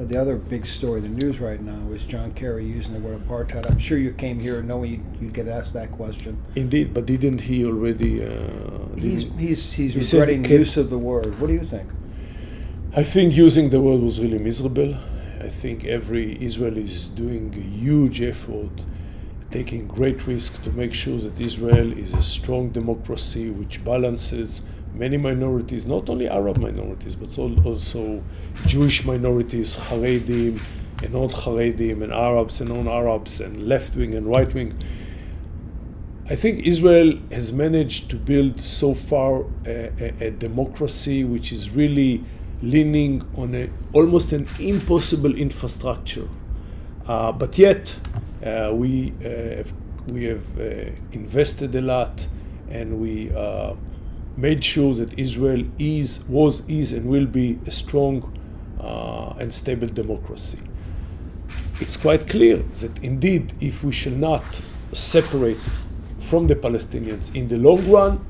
the other big story in the news right now is John Kerry using the word apartheid. I'm sure you came here knowing you'd get asked that question. Indeed, but didn't he already? He's regretting the use of the word. What do you think? I think using the word was really miserable. I think every Israeli is doing a huge effort, taking great risks to make sure that Israel is a strong democracy which balances many minorities, not only Arab minorities, but also Jewish minorities, Haredim and non-Haredim, and Arabs and non-Arabs, and left-wing and right-wing. I think Israel has managed to build so far a democracy which is really leaning on almost an impossible infrastructure. But yet, we have invested a lot, and we made sure that Israel was, and will be a strong and stable democracy. It's quite clear that indeed, if we shall not separate from the Palestinians in the long run,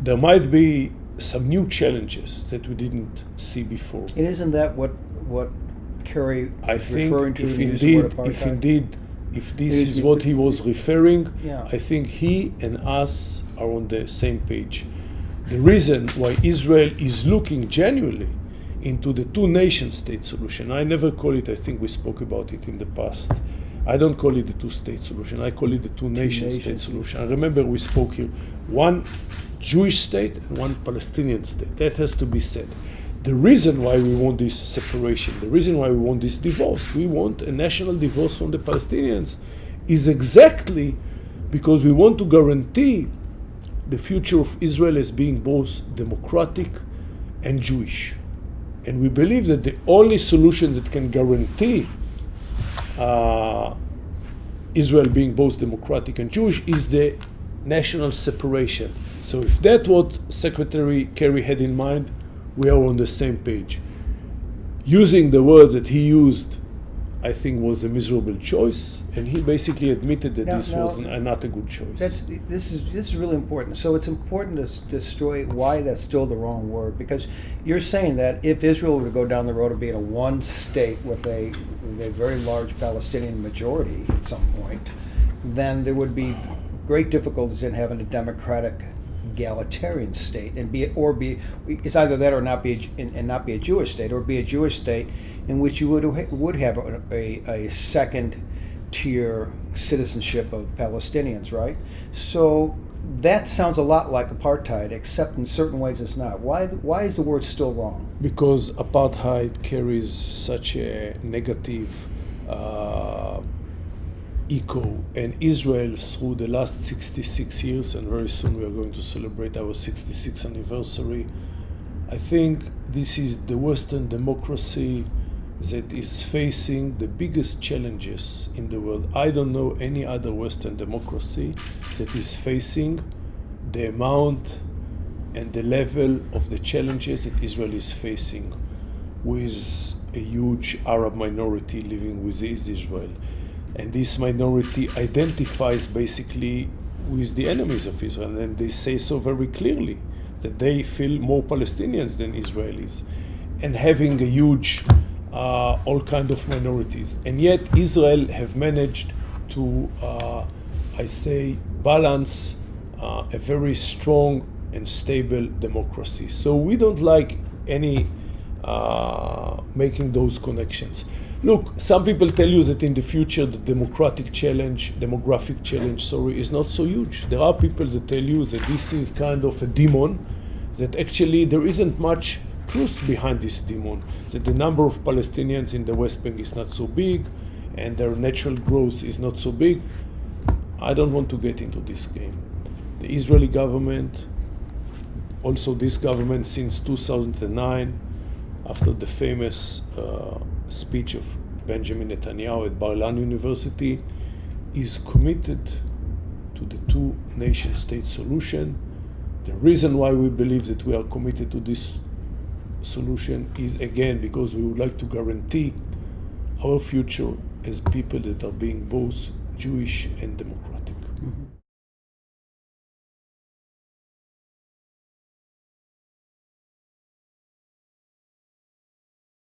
there might be some new challenges that we didn't see before. And isn't that what Kerry is referring to? If this is what he was referring, yeah. I think he and us are on the same page. The reason why Israel is looking genuinely into the two-nation-state solution, I never call it, I think we spoke about it in the past, I don't call it the two-state solution, I call it the two-nation-state solution. I remember we spoke here, one Jewish state and one Palestinian state. That has to be said. The reason why we want this separation, the reason why we want this divorce, we want a national divorce from the Palestinians, is exactly because we want to guarantee the future of Israel as being both democratic and Jewish. And we believe that the only solution that can guarantee Israel being both democratic and Jewish is the national separation. So if that's what Secretary Kerry had in mind, we are on the same page. Using the word that he used, I think, was a miserable choice, and he basically admitted that this was not a good choice. This is really important. So it's important to destroy why that's still the wrong word, because you're saying that if Israel were to go down the road of being a one state with a very large Palestinian majority at some point, then there would be great difficulties in having a democratic, egalitarian state, and it's either that or not be a Jewish state, or be a Jewish state in which you would have a second tier citizenship of Palestinians, right? So that sounds a lot like apartheid, except in certain ways it's not. Why is the word still wrong? Because apartheid carries such a negative echo, and Israel, through the last 66 years, and very soon we are going to celebrate our 66th anniversary, I think this is the Western democracy that is facing the biggest challenges in the world. I don't know any other Western democracy that is facing the amount and the level of the challenges that Israel is facing, with a huge Arab minority living within Israel. And this minority identifies basically with the enemies of Israel, and they say so very clearly, that they feel more Palestinians than Israelis, and having a huge all kind of minorities. And yet Israel have managed to, balance a very strong and stable democracy. So we don't like any making those connections. Look, some people tell you that in the future the demographic challenge, is not so huge. There are people that tell you that this is kind of a demon, that actually there isn't much truth behind this demon, that the number of Palestinians in the West Bank is not so big, and their natural growth is not so big. I don't want to get into this game. The Israeli government, also this government since 2009, after the famous speech of Benjamin Netanyahu at Bar-Ilan University, is committed to the two-nation-state solution. The reason why we believe that we are committed to this solution is, again, because we would like to guarantee our future as people that are being both Jewish and democratic.